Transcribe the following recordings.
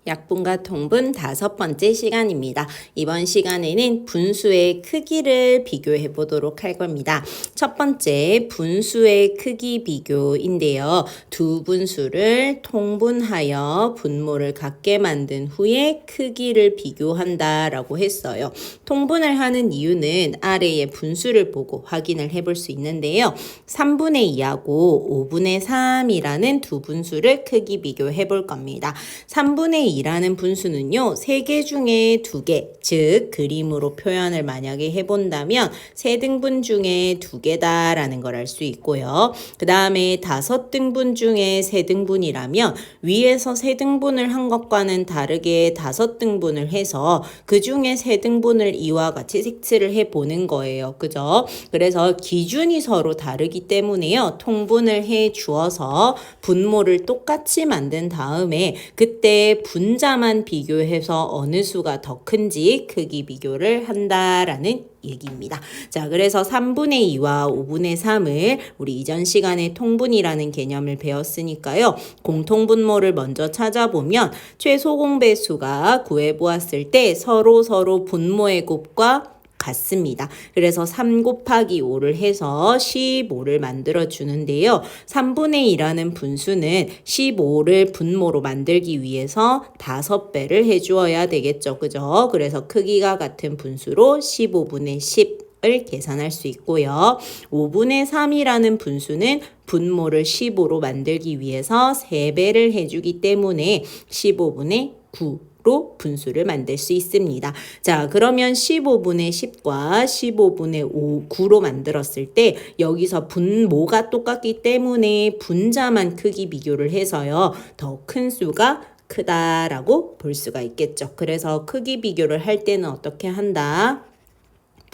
약분과 통분 5번째 시간입니다. 이번 시간에는 분수의 크기를 비교해 보도록 할 겁니다. 첫 번째 분수의 크기 비교인데요. 두 분수를 통분하여 분모를 같게 만든 후에 크기를 비교한다라고 했어요. 통분을 하는 이유는 아래의 분수를 보고 확인을 해볼 수 있는데요. 3분의 2하고 5분의 3이라는 두 분수를 크기 비교해 볼 겁니다. 3분의 2라는 분수는요, 3개 중에 2개, 즉 그림으로 표현을 만약에 해본다면 세등분 중에 2개다라는 걸 알 수 있고요. 그 다음에 5등분 중에 세등분이라면 위에서 세등분을 한 것과는 다르게 5등분을 해서 그 중에 세등분을 이와 같이 색칠을 해보는 거예요. 그죠? 그래서 기준이 서로 다르기 때문에요. 통분을 해 주어서 분모를 똑같이 만든 다음에 그때 분자만 비교해서 어느 수가 더 큰지 크기 비교를 한다라는 얘기입니다. 자, 그래서 3분의 2와 5분의 3을 우리 이전 시간에 통분이라는 개념을 배웠으니까요. 공통분모를 먼저 찾아보면 최소 공배수가 구해보았을 때 서로 분모의 곱과 같습니다. 그래서 3 곱하기 5를 해서 15를 만들어 주는데요. 3분의 2라는 분수는 15를 분모로 만들기 위해서 5배를 해주어야 되겠죠. 그죠? 그래서 크기가 같은 분수로 15분의 10을 계산할 수 있고요. 5분의 3이라는 분수는 분모를 15로 만들기 위해서 3배를 해주기 때문에 15분의 9 로 분수를 만들 수 있습니다. 자, 그러면 15분의 10과 15분의 9로 만들었을 때 여기서 분모가 똑같기 때문에 분자만 크기 비교를 해서요. 더 큰 수가 크다라고 볼 수가 있겠죠. 그래서 크기 비교를 할 때는 어떻게 한다?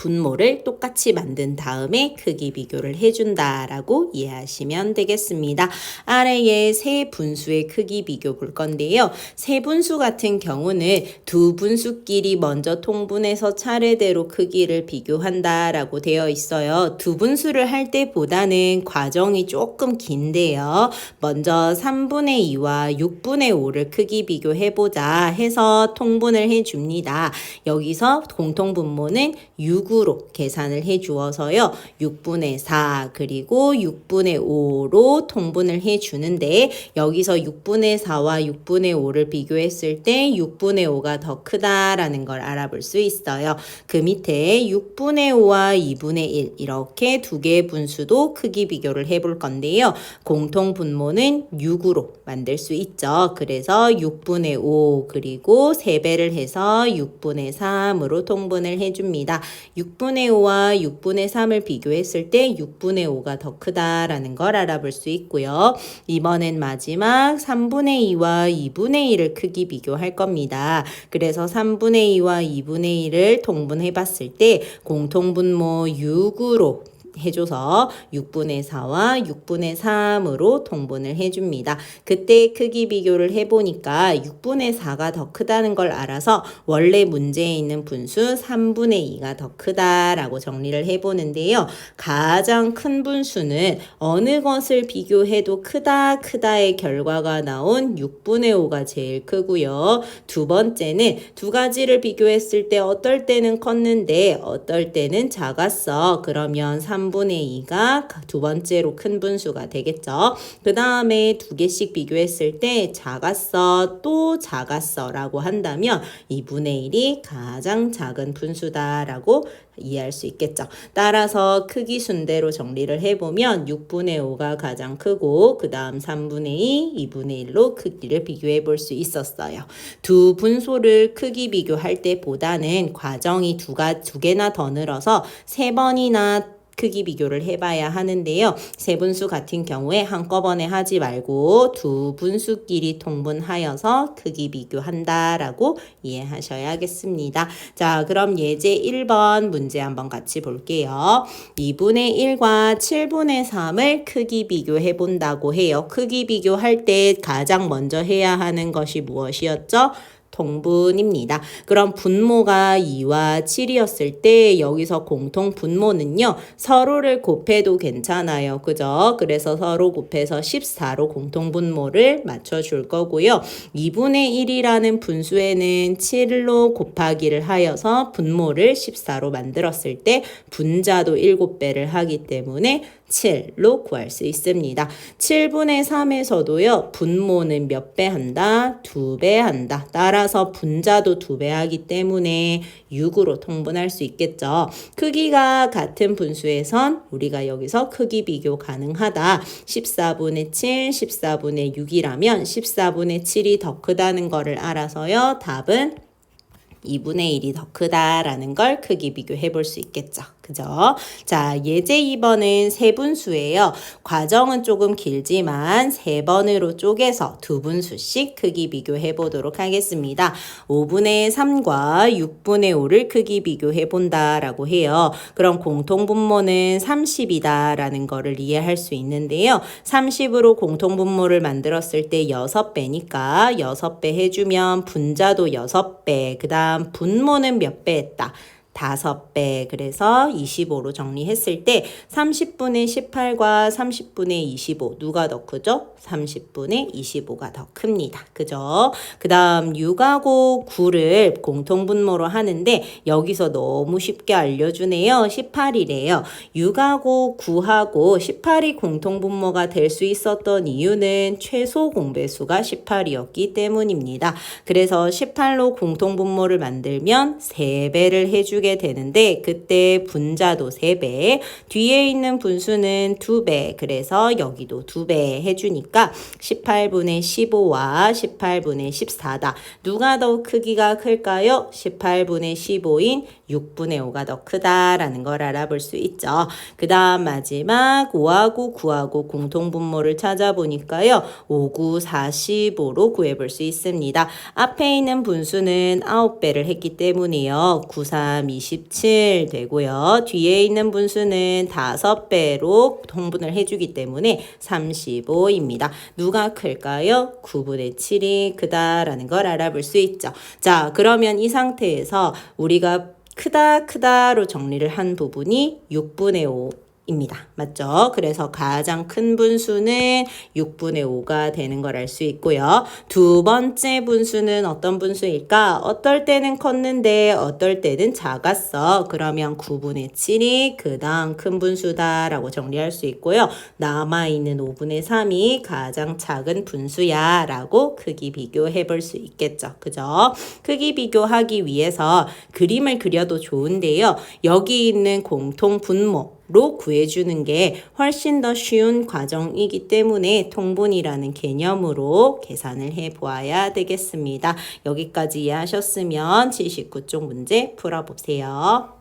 분모를 똑같이 만든 다음에 크기 비교를 해준다라고 이해하시면 되겠습니다. 아래에 세 분수의 크기 비교 볼 건데요. 세 분수 같은 경우는 두 분수끼리 먼저 통분해서 차례대로 크기를 비교한다라고 되어 있어요. 두 분수를 할 때보다는 과정이 조금 긴데요. 먼저 3분의 2와 6분의 5를 크기 비교해보자 해서 통분을 해줍니다. 여기서 공통분모는 6으로 계산을 해 주어서요. 6분의 4 그리고 6분의 5로 통분을 해 주는데 여기서 6분의 4와 6분의 5를 비교했을 때 6분의 5가 더 크다라는 걸 알아볼 수 있어요. 그 밑에 6분의 5와 2분의 1 이렇게 두 개의 분수도 크기 비교를 해볼 건데요. 공통 분모는 6으로 만들 수 있죠. 그래서 6분의 5 그리고 3배를 해서 6분의 3으로 통분을 해줍니다. 6분의 5와 6분의 3을 비교했을 때 6분의 5가 더 크다라는 걸 알아볼 수 있고요. 이번엔 마지막 3분의 2와 2분의 1을 크기 비교할 겁니다. 그래서 3분의 2와 2분의 1을 통분해 봤을 때 공통분모 6으로 해줘서 6분의 4와 6분의 3으로 통분을 해줍니다. 그때 크기 비교를 해보니까 6분의 4가 더 크다는 걸 알아서 원래 문제에 있는 분수 3분의 2가 더 크다라고 정리를 해보는데요. 가장 큰 분수는 어느 것을 비교해도 크다의 결과가 나온 6분의 5가 제일 크고요. 두 번째는 두 가지를 비교했을 때 어떨 때는 컸는데 어떨 때는 작았어. 그러면 3분의 2가 두 번째로 큰 분수가 되겠죠. 그 다음에 두 개씩 비교했을 때 작았어, 또 작았어 라고 한다면 2분의 1이 가장 작은 분수다라고 이해할 수 있겠죠. 따라서 크기 순대로 정리를 해보면 6분의 5가 가장 크고 그 다음 3분의 2, 2분의 1로 크기를 비교해 볼 수 있었어요. 두 분수를 크기 비교할 때보다는 과정이 두 개나 더 늘어서 3번이나 크기 비교를 해봐야 하는데요. 세 분수 같은 경우에 한꺼번에 하지 말고 두 분수끼리 통분하여서 크기 비교한다라고 이해하셔야겠습니다. 자, 그럼 예제 1번 문제 한번 같이 볼게요. 2분의 1과 7분의 3을 크기 비교해 본다고 해요. 크기 비교할 때 가장 먼저 해야 하는 것이 무엇이었죠? 통분입니다. 그럼 분모가 2와 7이었을 때 여기서 공통 분모는요. 서로를 곱해도 괜찮아요. 그죠? 그래서 서로 곱해서 14로 공통 분모를 맞춰줄 거고요. 2분의 1이라는 분수에는 7로 곱하기를 하여서 분모를 14로 만들었을 때 분자도 7배를 하기 때문에 7로 구할 수 있습니다. 7분의 3에서도요. 분모는 몇 배 한다? 2배 한다. 따라서 분자도 2배 하기 때문에 6으로 통분할 수 있겠죠. 크기가 같은 분수에선 우리가 여기서 크기 비교 가능하다. 14분의 7, 14분의 6이라면 14분의 7이 더 크다는 거를 알아서요. 답은 2분의 1이 더 크다라는 걸 크기 비교해 볼 수 있겠죠. 그죠? 자, 예제 2번은 세분수예요. 과정은 조금 길지만 3번으로 쪼개서 2분수씩 크기 비교해 보도록 하겠습니다. 5분의 3과 6분의 5를 크기 비교해 본다라고 해요. 그럼 공통분모는 30이다 라는 거를 이해할 수 있는데요. 30으로 공통분모를 만들었을 때 6배니까 6배 해주면 분자도 6배, 그 다음 분모는 몇 배 했다? 5배. 그래서 25로 정리했을 때 30분의 18과 30분의 25 누가 더 크죠? 30분의 25가 더 큽니다. 그죠? 그 다음 6하고 9를 공통분모로 하는데 여기서 너무 쉽게 알려주네요. 18이래요. 6하고 9하고 18이 공통분모가 될 수 있었던 이유는 최소 공배수가 18이었기 때문입니다. 그래서 18로 공통분모를 만들면 3배를 해주게 되는데 그때 분자도 3배, 뒤에 있는 분수는 2배, 그래서 여기도 2배 해주니까 18분의 15와 18분의 14다. 누가 더 크기가 클까요? 18분의 15인 6분의 5가 더 크다라는 걸 알아볼 수 있죠. 그 다음 마지막 5하고 9하고 공통분모를 찾아보니까요. 5, 9, 45로 구해볼 수 있습니다. 앞에 있는 분수는 9배를 했기 때문이요. 9, 3, 27 되고요. 뒤에 있는 분수는 5배로 통분을 해주기 때문에 35입니다. 누가 클까요? 9분의 7이 크다라는 걸 알아볼 수 있죠. 자, 그러면 이 상태에서 우리가 크다로 정리를 한 부분이 6분의 5입니다. 맞죠? 그래서 가장 큰 분수는 6분의 5가 되는 걸 알 수 있고요. 두 번째 분수는 어떤 분수일까? 어떨 때는 컸는데 어떨 때는 작았어. 그러면 9분의 7이 그다음 큰 분수다라고 정리할 수 있고요. 남아있는 5분의 3이 가장 작은 분수야 라고 크기 비교해 볼 수 있겠죠. 그죠? 크기 비교하기 위해서 그림을 그려도 좋은데요. 여기 있는 공통 분모로 구해주는 게 훨씬 더 쉬운 과정이기 때문에 통분이라는 개념으로 계산을 해 보아야 되겠습니다. 여기까지 이해하셨으면 79쪽 문제 풀어보세요.